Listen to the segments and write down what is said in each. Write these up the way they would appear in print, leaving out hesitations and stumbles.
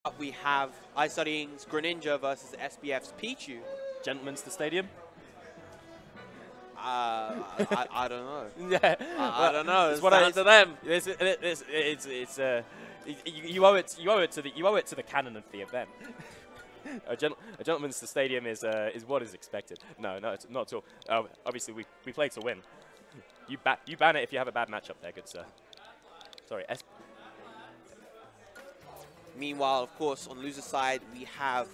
Up we have IStudying's Greninja versus SBF's Pichu. Gentlemen's the stadium? I don't know. Yeah, I don't know. It's It's down to them. You owe it to the canon of the event. A gentleman's the stadium is what is expected. No, it's not at all. Obviously, we play to win. You ban it if you have a bad matchup there, good sir. Sorry. Meanwhile, of course, on loser side, we have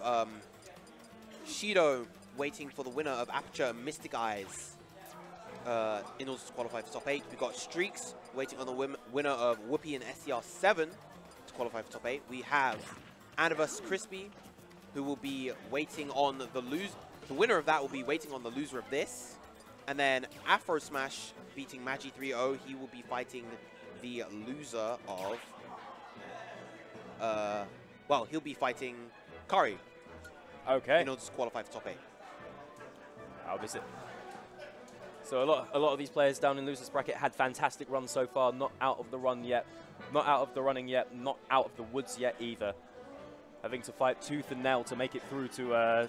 Shido waiting for the winner of Aperture and Mystic Eyes in order to qualify for top 8. We've got Streaks waiting on the winner of Whoopi and SCR7 to qualify for top 8. We have Anniverse Crispy, who will be waiting on the winner of that will be waiting on the loser of this. And then Afro Smash beating Magi 3-0. He will be fighting the loser of... well, he'll be fighting Kari. Okay. In order to qualify for top 8. Obviously. So a lot of these players down in losers bracket had fantastic runs so far. Not out of the run yet. Not out of the running yet. Not out of the woods yet either. Having to fight tooth and nail to make it through to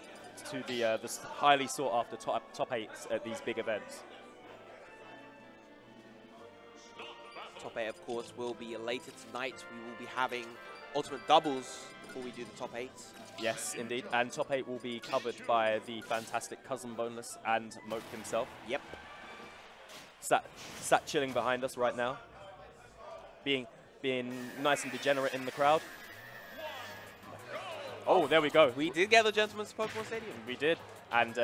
the highly sought after top 8s at these big events. Top 8, of course, will be later tonight. We will be having Ultimate Doubles before we do the top 8. Yes, indeed. And top 8 will be covered by the fantastic Cousin Boneless and Moke himself. Yep. Sat chilling behind us right now. Being nice and degenerate in the crowd. Oh, there we go. We did get the Gentleman's Pokemon Stadium. We did. And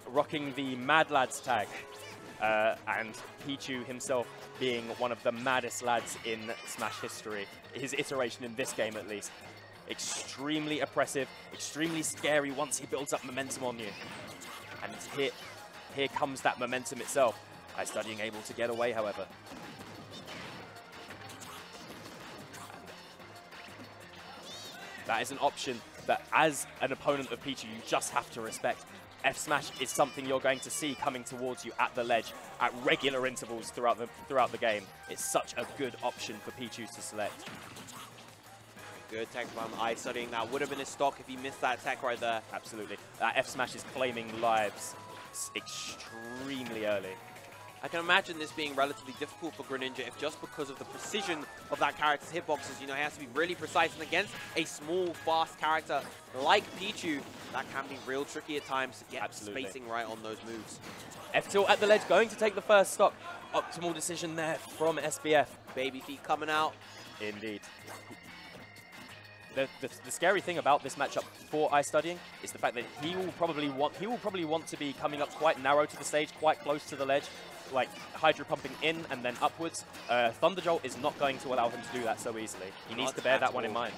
rocking the Mad Lads tag. And Pichu himself being one of the maddest lads in Smash history. His iteration in this game, at least. Extremely oppressive, extremely scary once he builds up momentum on you. And here comes that momentum itself. IStudying able to get away, however. That is an option that, as an opponent of Pichu, you just have to respect. F Smash is something you're going to see coming towards you at the ledge at regular intervals throughout the game. It's such a good option for Pichu to select. Good tech from IStudying. That would have been his stock if he missed that tech right there. Absolutely. F Smash is claiming lives extremely early. I can imagine this being relatively difficult for Greninja if just because of the precision of that character's hitboxes, you know, he has to be really precise. And against a small, fast character like Pichu, that can be real tricky at times to get spacing right on those moves. F-Tilt at the ledge, going to take the first stock. Optimal decision there from SBF. Baby feet coming out. Indeed. The scary thing about this matchup for IStudying is the fact that he will probably want to be coming up quite narrow to the stage, quite close to the ledge, like Hydro pumping in and then upwards. Thunder Jolt is not going to allow him to do that so easily. He needs to bear that one in mind.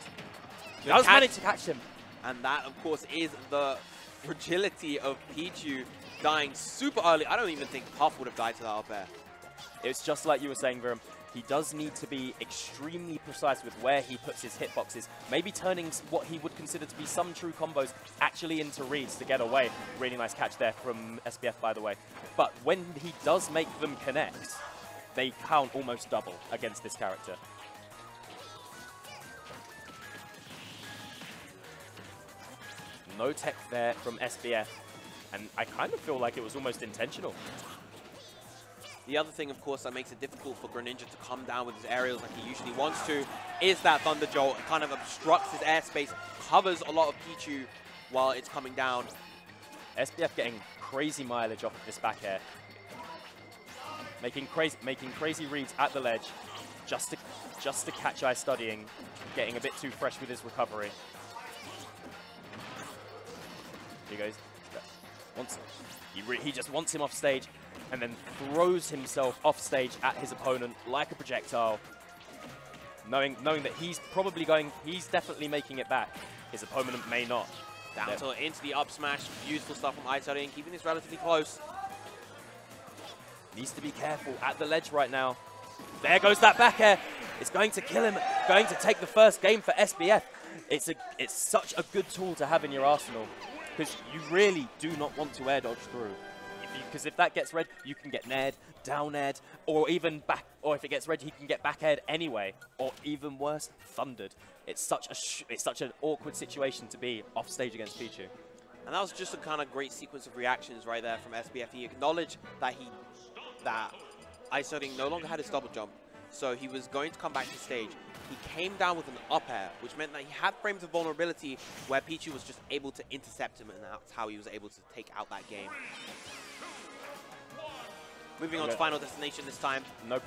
He does manage to catch him. And that, of course, is the fragility of Pichu dying super early. I don't even think Puff would have died to that up air. It's just like you were saying, Viram. He does need to be extremely precise with where he puts his hitboxes, maybe turning what he would consider to be some true combos actually into reads to get away. Really nice catch there from SBF, by the way. But when he does make them connect, they count almost double against this character. No tech there from SBF, and I kind of feel like it was almost intentional. The other thing, of course, that makes it difficult for Greninja to come down with his aerials like he usually wants to is that Thunder Jolt. It kind of obstructs his airspace, covers a lot of Pichu while it's coming down. SBF getting crazy mileage off of this back air. Making crazy reads at the ledge just to catch IStudying, getting a bit too fresh with his recovery. Here he goes. He just wants him off stage, and then throws himself off stage at his opponent like a projectile, knowing that he's definitely making it back. His opponent may not. Down tilt into the up smash. Beautiful stuff from IStudying, keeping this relatively close. Needs to be careful at the ledge right now. There goes that back air. It's going to kill him. Going to take the first game for SBF. It's such a good tool to have in your arsenal, because you really do not want to air dodge through. Because if that gets red, you can get nared, down aired, or even back, or if it gets red, he can get back aired anyway, or even worse, thundered. it's such an awkward situation to be off stage against Pichu. And that was just a kind of great sequence of reactions right there from SBF. He acknowledged that IStudying no longer had his double jump, so he was going to come back to stage. He came down with an up air, which meant that he had frames of vulnerability where Pichu was just able to intercept him, and that's how he was able to take out that game. Moving on to Final Destination this time. No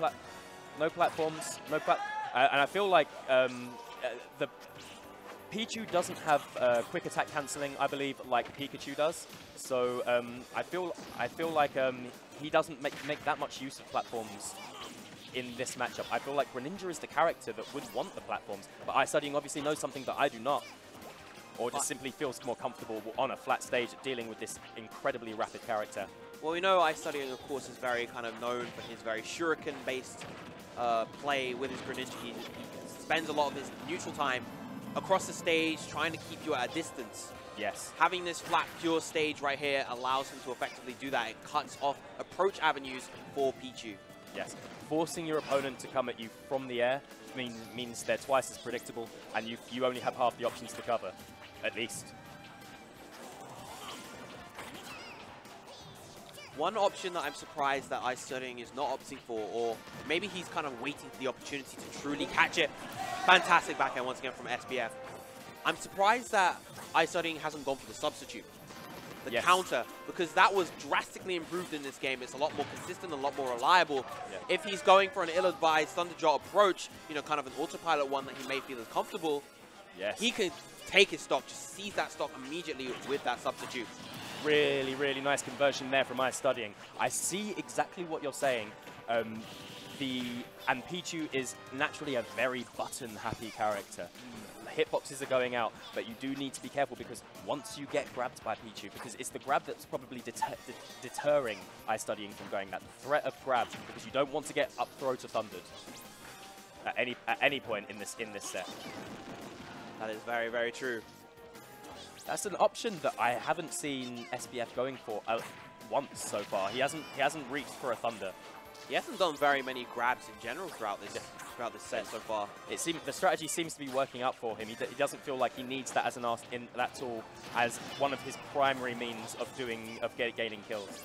platforms, and I feel like the Pichu doesn't have quick attack cancelling, I believe, like Pikachu does. So I feel like he doesn't make that much use of platforms in this matchup. I feel like Greninja is the character that would want the platforms, but IStudying obviously knows something that I do not, or just simply feels more comfortable on a flat stage dealing with this incredibly rapid character. Well, we know IStudying, of course, is very kind of known for his very shuriken-based play with his Greninja. He spends a lot of his neutral time across the stage trying to keep you at a distance. Yes. Having this flat, pure stage right here allows him to effectively do that. It cuts off approach avenues for Pichu. Yes. Forcing your opponent to come at you from the air means they're twice as predictable, and you only have half the options to cover, at least. One option that I'm surprised that IStudying is not opting for, or maybe he's kind of waiting for the opportunity to truly catch it. Fantastic backhand once again from SBF. I'm surprised that IStudying hasn't gone for the substitute, the counter, because that was drastically improved in this game. It's a lot more consistent, a lot more reliable. Yeah. If he's going for an ill-advised Thunderjaw approach, you know, kind of an autopilot one that he may feel is comfortable, he can take his stock, just seize that stock immediately with that substitute. Really, really nice conversion there from IStudying. I see exactly what you're saying. And Pichu is naturally a very button-happy character. Hitboxes are going out, but you do need to be careful because once you get grabbed by Pichu, because it's the grab that's probably deterring IStudying from going, that threat of grab, because you don't want to get up throw to thundered at any point in this set. That is very, very true. That's an option that I haven't seen SBF going for once so far. He hasn't reached for a thunder. He hasn't done very many grabs in general throughout this set so far. The strategy seems to be working out for him. He doesn't feel like he needs that as that tool as one of his primary means of gaining kills.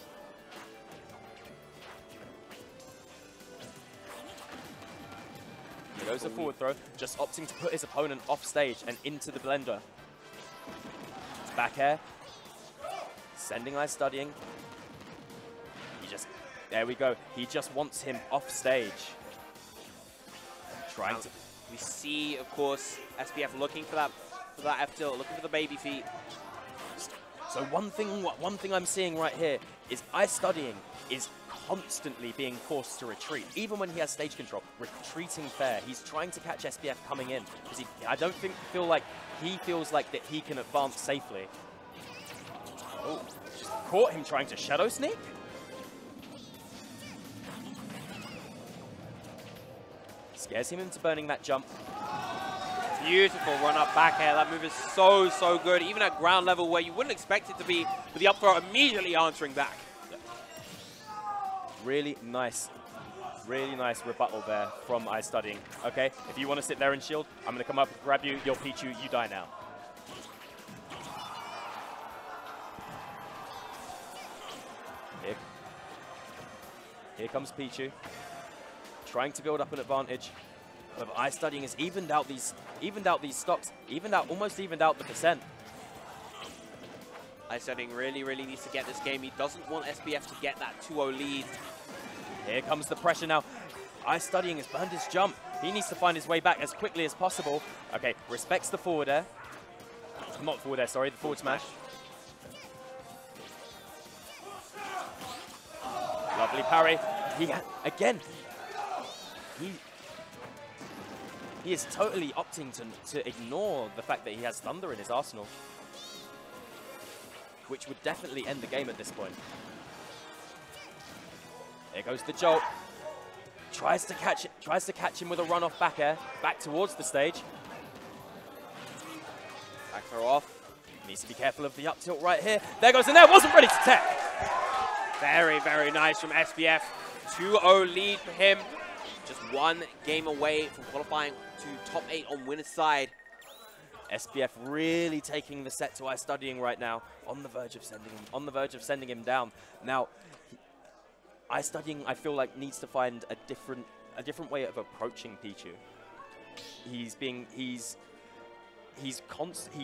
Here goes the forward throw, just opting to put his opponent off stage and into the blender. Back air, sending IStudying. There we go. He just wants him off stage. We see, of course, SBF looking for that F tilt, looking for the baby feet. So one thing I'm seeing right here is IStudying is constantly being forced to retreat, even when he has stage control. Retreating fair. He's trying to catch SBF coming in because I don't feel like he feels like that he can advance safely. Oh, just caught him trying to shadow sneak. Scares him into burning that jump. Beautiful run up back air. That move is so, so good. Even at ground level where you wouldn't expect it to be, with the up throw immediately answering back. Yeah. Really nice rebuttal there from IStudying. Okay, if you want to sit there and shield, I'm going to come up and grab you. You're Pichu, you die now. Here comes Pichu, trying to build up an advantage. But IStudying has evened out these stocks, almost evened out the percent. IStudying really, really needs to get this game. He doesn't want SBF to get that 2-0 lead. Here comes the pressure now. IStudying has burned his jump. He needs to find his way back as quickly as possible. Okay, respects the forward air. Not forward air, sorry, the forward smash. Lovely parry. He is totally opting to ignore the fact that he has Thunder in his arsenal, which would definitely end the game at this point. There goes the jolt. Tries to catch him with a run-off back air, back towards the stage. Back throw off. Needs to be careful of the up tilt right here. There goes the nair, wasn't ready to tech. Very, very nice from SBF. 2-0 lead for him. Just one game away from qualifying to top 8 on winner's side. SBF really taking the set to IStudying right now, on the verge of sending him down. Now, IStudying, I feel like, needs to find a different way of approaching Pichu. He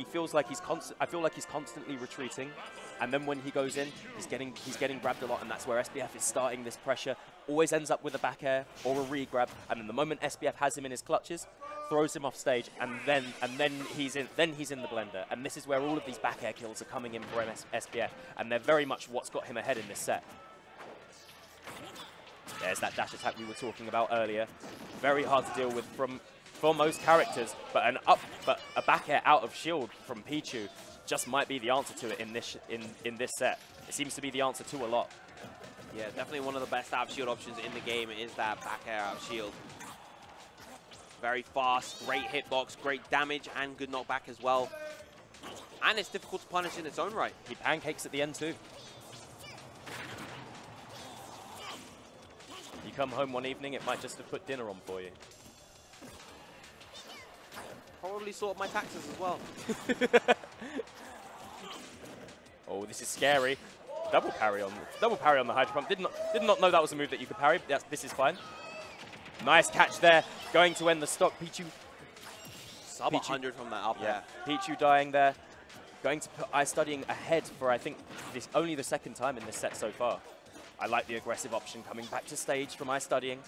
feels like I feel like he's constantly retreating, and then when he goes in, he's getting grabbed a lot, and that's where SBF is starting this pressure. Always ends up with a back air or a re-grab, and then the moment SBF has him in his clutches, throws him off stage, and then he's in the blender. And this is where all of these back air kills are coming in for SBF, and they're very much what's got him ahead in this set. There's that dash attack we were talking about earlier. Very hard to deal with for most characters, but a back air out of shield from Pichu just might be the answer to it in this set. It seems to be the answer to a lot. Yeah, definitely one of the best out of shield options in the game is that back air out of shield. Very fast, great hitbox, great damage, and good knockback as well. And it's difficult to punish in its own right. He pancakes at the end too. You come home one evening, it might just have put dinner on for you. Probably sort my taxes as well. Oh, this is scary. Double parry on the hydro pump. Did not know that was a move that you could parry. Yes, this is fine. Nice catch there. Going to end the stock. Pichu. Sub 100 from that up there. Pichu dying there. Going to put IStudying ahead for, I think, only the second time in this set so far. I like the aggressive option coming back to stage from IStudying.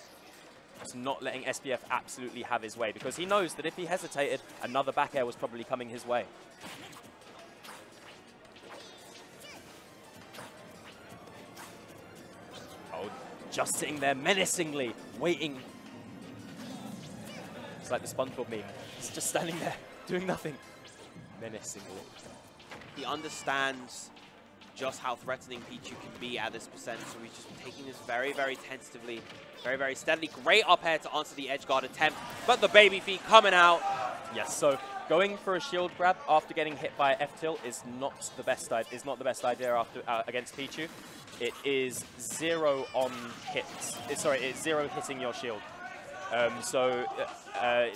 Just not letting SBF absolutely have his way, because he knows that if he hesitated, another back air was probably coming his way. Oh, just sitting there menacingly, waiting. It's like the SpongeBob meme. He's just standing there, doing nothing. Menacingly. He understands just how threatening Pichu can be at this percent, so he's just taking this very, very tentatively, very, very steadily. Great up air to answer the edge guard attempt, but the baby feet coming out. Yes, so going for a shield grab after getting hit by F tilt is not the best idea after against Pichu. It is 0 on hits. It's 0 hitting your shield.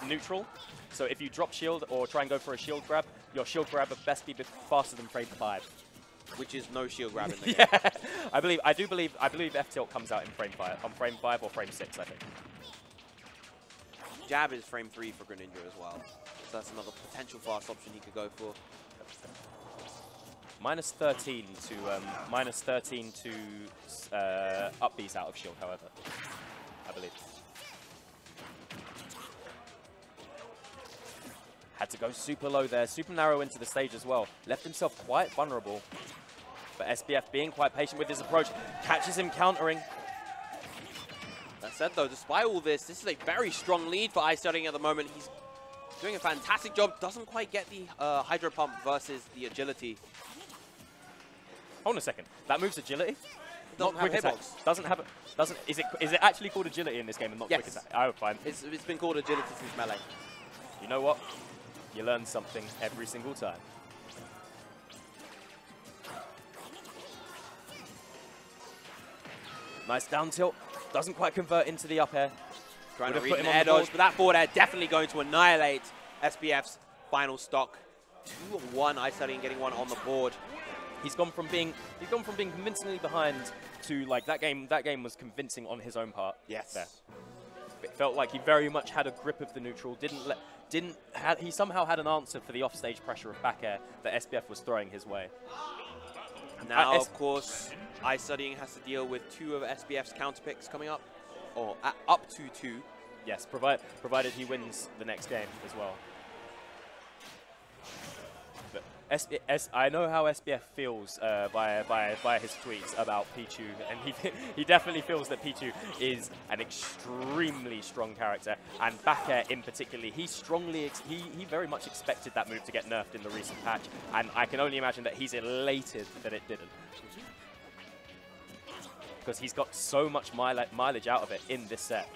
Neutral. So if you drop shield or try and go for a shield grab, your shield grab would best be faster than frame 5. Which is no shield grab in the game. Yeah, I believe F tilt comes out in frame 5, on frame 5 or frame 6, I think. Jab is frame 3 for Greninja as well, so that's another potential fast option he could go for. -13 to up B's out of shield, however, I believe. Had to go super low there, super narrow into the stage as well. Left himself quite vulnerable. But SBF being quite patient with his approach, catches him countering. That said though, despite all this is a very strong lead for IStudying at the moment. He's doing a fantastic job, doesn't quite get the hydro pump versus the agility. Hold on a second, that move's agility? Doesn't have hitbox. Is it actually called agility in this game and not quick attack? Oh, fine. It's been called agility since Melee. You know what? You learn something every single time. Nice down tilt. Doesn't quite convert into the up air. Trying to read an air dodge, but that forward air definitely going to annihilate SBF's final stock. 2-1 IStudying getting one on the board. He's gone from being convincingly behind to like that game was convincing on his own part. Yes. There. It felt like he very much had a grip of the neutral, he somehow had an answer for the offstage pressure of back air that SBF was throwing his way. Now, of course, IStudying has to deal with 2 of SBF's counter picks coming up, or up to 2. Yes, provided he wins the next game as well. But I know how SBF feels via his tweets about Pichu, and he definitely feels that Pichu is an extremely strong character, and back air in particular, he very much expected that move to get nerfed in the recent patch, and I can only imagine that he's elated that it didn't, because he's got so much mileage out of it in this set.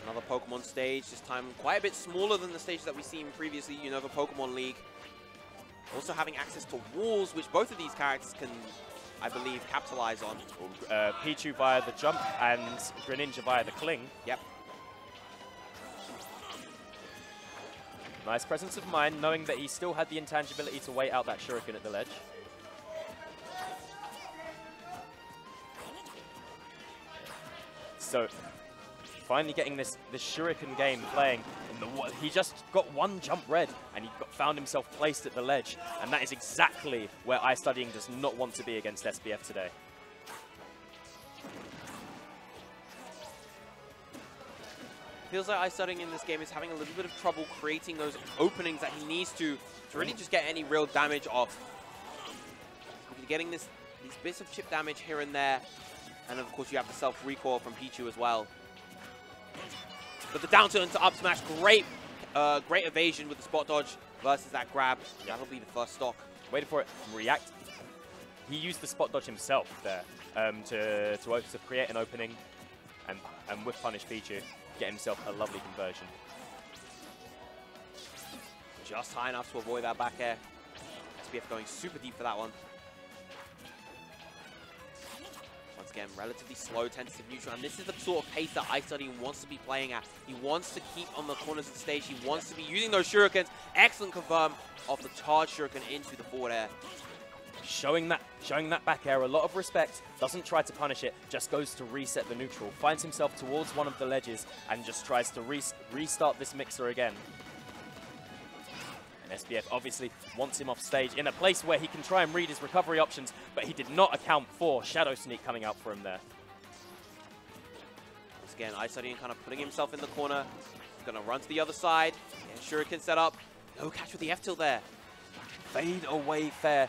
Another Pokemon stage, this time quite a bit smaller than the stage that we've seen previously, Unova Pokemon League. Also having access to walls, which both of these characters can, I believe, capitalize on. Pichu via the jump and Greninja via the cling. Yep. Nice presence of mind, knowing that he still had the intangibility to wait out that shuriken at the ledge. So, finally getting this shuriken game playing. He just got one jump red, and he found himself placed at the ledge. And that is exactly where IStudying does not want to be against SBF today. Feels like IStudying in this game is having a little bit of trouble creating those openings that he needs to really just get any real damage off. You're getting these bits of chip damage here and there. And of course you have the self-recoil from Pichu as well. But the down tilt into up smash, great evasion with the spot dodge versus that grab. That'll be the first stock. Waited for it, react. He used the spot dodge himself there to create an opening and whiff punish Pichu. Get himself a lovely conversion. Just high enough to avoid that back air. SBF going super deep for that one. Once again, relatively slow, tentative neutral. And this is the sort of pace that IStudying wants to be playing at. He wants to keep on the corners of the stage. He wants to be using those shurikens. Excellent confirm of the charge shuriken into the forward air. Showing that back air a lot of respect, doesn't try to punish it, just goes to reset the neutral, finds himself towards one of the ledges and just tries to restart this mixer again. And SBF obviously wants him off stage in a place where he can try and read his recovery options, but he did not account for Shadow Sneak coming out for him there. Once again, IStudying kind of putting himself in the corner. He's going to run to the other side, get shuriken set up. No catch with the F tilt there. Fade away fair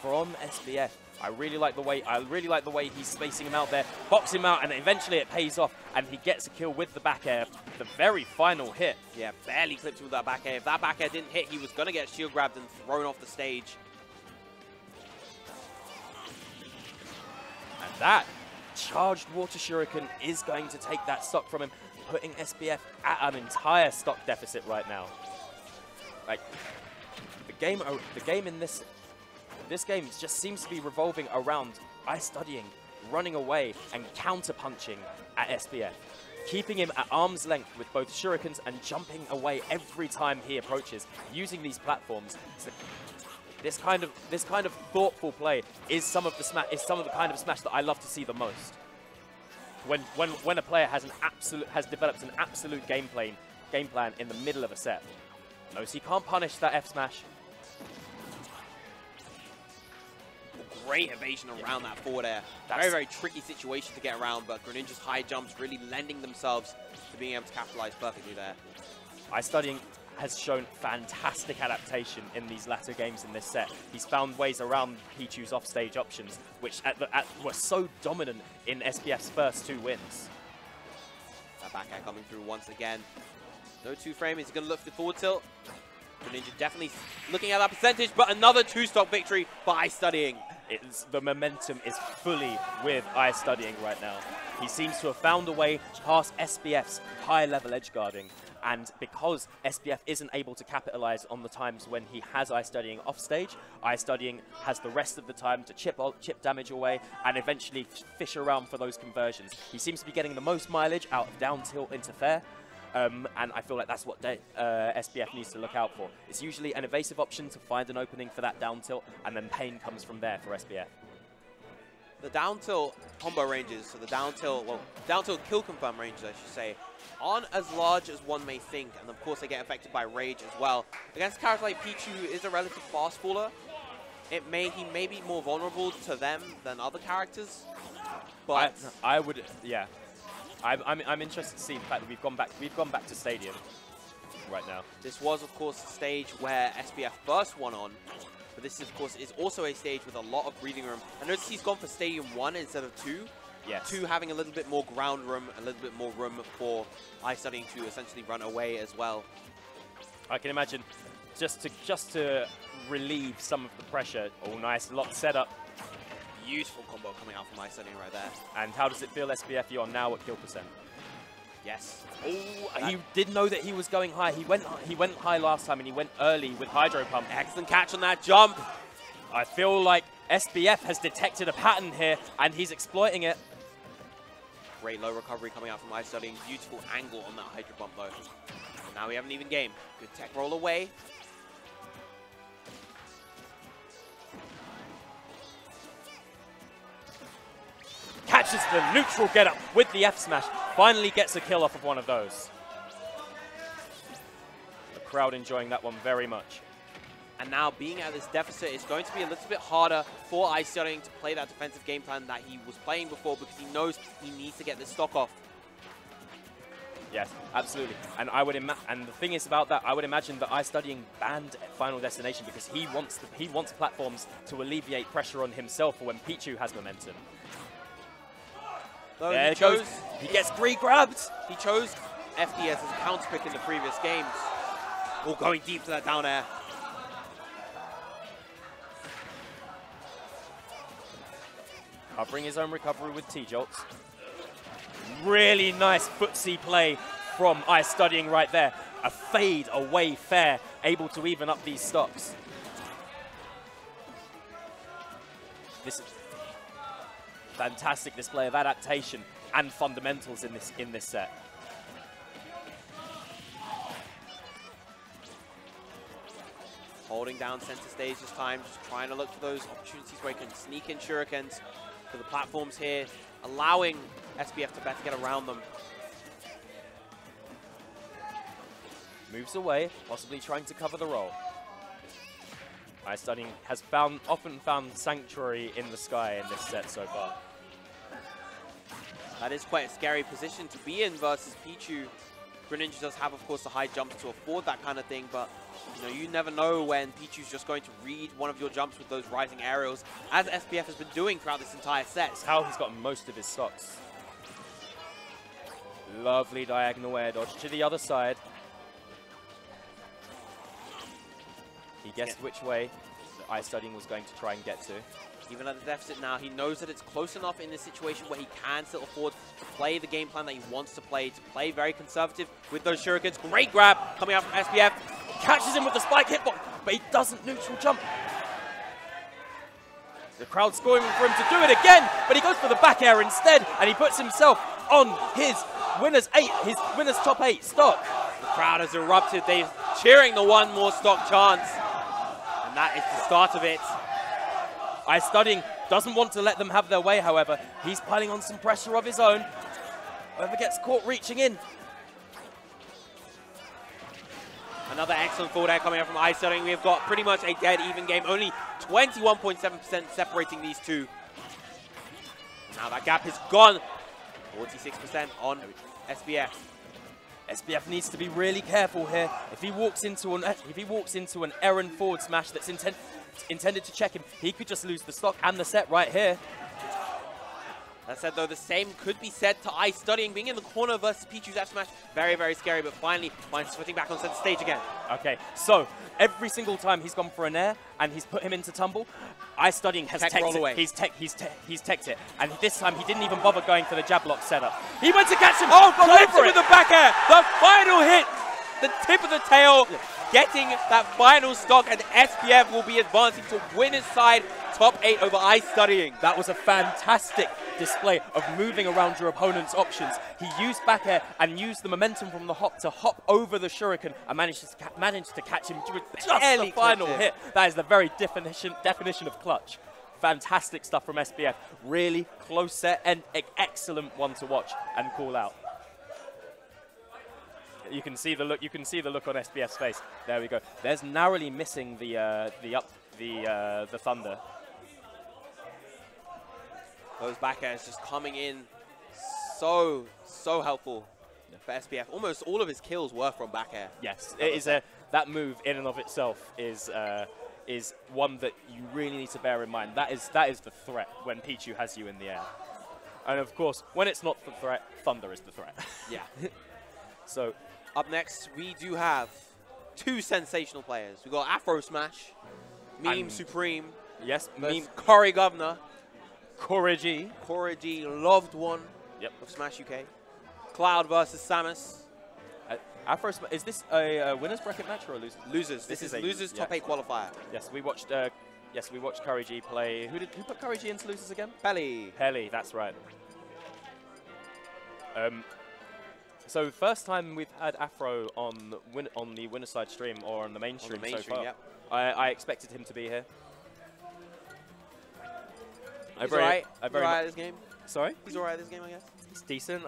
from SBF. I really like the way he's spacing him out there, box him out, and eventually it pays off, and he gets a kill with the back air. The very final hit. Yeah, barely clipped him with that back air. If that back air didn't hit, he was going to get shield grabbed and thrown off the stage. And that charged water shuriken is going to take that stock from him, putting SBF at an entire stock deficit right now. Like, the game in this game just seems to be revolving around IStudying, running away and counter-punching at SBF, keeping him at arm's length with both shurikens and jumping away every time he approaches, using these platforms. So this kind of thoughtful play is some of the kind of smash that I love to see the most. When a player has developed an absolute game plan in the middle of a set. Knows he can't punish that F smash. Great evasion around that forward air. Very, very tricky situation to get around, but Greninja's high jumps really lending themselves to being able to capitalize perfectly there. IStudying has shown fantastic adaptation in these latter games in this set. He's found ways around Pichu's offstage options, which were so dominant in SBF's first 2 wins. That back air coming through once again. No 2-frame, he's going to look for the forward tilt. Greninja definitely looking at that percentage, but another 2-stock victory by IStudying. The momentum is fully with IStudying right now. He seems to have found a way past SBF's high-level edge guarding, and because SBF isn't able to capitalize on the times when he has IStudying off stage, IStudying has the rest of the time to chip damage away and eventually fish around for those conversions. He seems to be getting the most mileage out of down tilt into fair. And I feel like that's what SBF needs to look out for. It's usually an evasive option to find an opening for that down tilt, and then pain comes from there for SBF. The down tilt combo ranges, so the down tilt kill confirm ranges, I should say, aren't as large as one may think, and of course they get affected by rage as well. Against a character like Pichu, who is a relative fast faller, he may be more vulnerable to them than other characters. But I'm interested to see the fact that we've gone back to Stadium right now. This was, of course, a stage where SBF first won on, but this, of course, is also a stage with a lot of breathing room. I noticed he's gone for Stadium 1 instead of 2. Yes. 2 having a little bit more ground room, a little bit more room for IStudying to essentially run away as well. I can imagine just to relieve some of the pressure. Oh, nice lock setup. Beautiful combo coming out from IStudying right there. And how does it feel, SBF? You are now at kill percent. Yes. Oh, he did know that he was going high. He went high last time, and he went early with Hydro Pump. Excellent catch on that jump. I feel like SBF has detected a pattern here, and he's exploiting it. Great low recovery coming out from IStudying. Beautiful angle on that Hydro Pump, though. Now we have an even game. Good tech roll away. Catches the neutral get-up with the F smash. Finally gets a kill off of one of those. The crowd enjoying that one very much. And now being at this deficit, it's going to be a little bit harder for IStudying to play that defensive game plan that he was playing before, because he knows he needs to get this stock off. Yes, absolutely. And and the thing is about that, I would imagine that IStudying banned Final Destination because he wants platforms to alleviate pressure on himself for when Pichu has momentum. Though There it goes. He gets grabbed. He chose FD as his counter pick in the previous games. Oh, going deep to that down air. Covering his own recovery with T-Jolts. Really nice footsie play from IStudying right there. A fade away fair, able to even up these stocks. This is fantastic display of adaptation and fundamentals in this set. Holding down center stage this time, just trying to look for those opportunities where he can sneak in shurikens for the platforms here, allowing SBF to better get around them. Moves away, possibly trying to cover the roll. IStudying has often found sanctuary in the sky in this set so far. That is quite a scary position to be in versus Pichu. Greninja does have, of course, the high jumps to afford that kind of thing, but you never know when Pichu's just going to read one of your jumps with those rising aerials, as SBF has been doing throughout this entire set. It's how he's got most of his stocks. Lovely diagonal air dodge to the other side. He guessed which way IStudying was going to try and get to. Even at the deficit now, he knows that it's close enough in this situation where he can still afford to play the game plan that he wants to play very conservative with those shurikens. Great grab coming out from SBF. Catches him with the spike hitbox, but he doesn't neutral jump. The crowd scoring for him to do it again, but he goes for the back air instead, and he puts himself on his winner's top 8 stock. The crowd has erupted. They're cheering the one more stock chance. And that is the start of it. IStudying doesn't want to let them have their way, however. He's piling on some pressure of his own. Whoever gets caught reaching in. Another excellent forward air coming out from IStudying. We've got pretty much a dead even game. Only 21.7% separating these two. Now that gap is gone. 46% on SBF. SBF needs to be really careful here. If he walks into an errand forward smash that's intended to check him, he could just lose the stock and the set right here. That said, though, the same could be said to IStudying. Being in the corner versus Pichu's F smash, very, very scary, but finally finds his footing back on center stage again. Okay, so every single time he's gone for an air and he's put him into tumble, IStudying has teched it. He's teched it. And this time he didn't even bother going for the jab lock setup. He went to catch him. Oh, collects him with the back air. The final hit. The tip of the tail. Getting that final stock, and SBF will be advancing to win his side top 8 over IStudying. That was a fantastic display of moving around your opponent's options. He used back air and used the momentum from the hop to hop over the shuriken and managed to catch him with just the final hit. That is the very definition of clutch. Fantastic stuff from SBF. Really close set and excellent one to watch and call out. You can see the look. You can see the look on SBF's face. There we go. There's narrowly missing the thunder. Those back airs just coming in so helpful for SBF. Almost all of his kills were from back air. Yes, it is that move in and of itself is one that you really need to bear in mind. That is the threat when Pichu has you in the air. And of course, when it's not the threat, thunder is the threat. Yeah. So. Up next, we do have 2 sensational players. We've got Afro Smash, Meme Supreme. Yes, Meme. Curry Governor. Corigi. Corigi, loved one of Smash UK. Cloud versus Samus. Afro Smash, is this a winner's bracket match or a loser? Losers. This is losers top 8 qualifier. Yes, we watched Corigi play. Who put Corigi into losers again? Pelly. Pelly, that's right. So first time we've had Afro on the winner side stream or on the main stream so far. Yep. I expected him to be here. He's alright. He's alright this game. Sorry? He's alright this game, I guess. He's decent.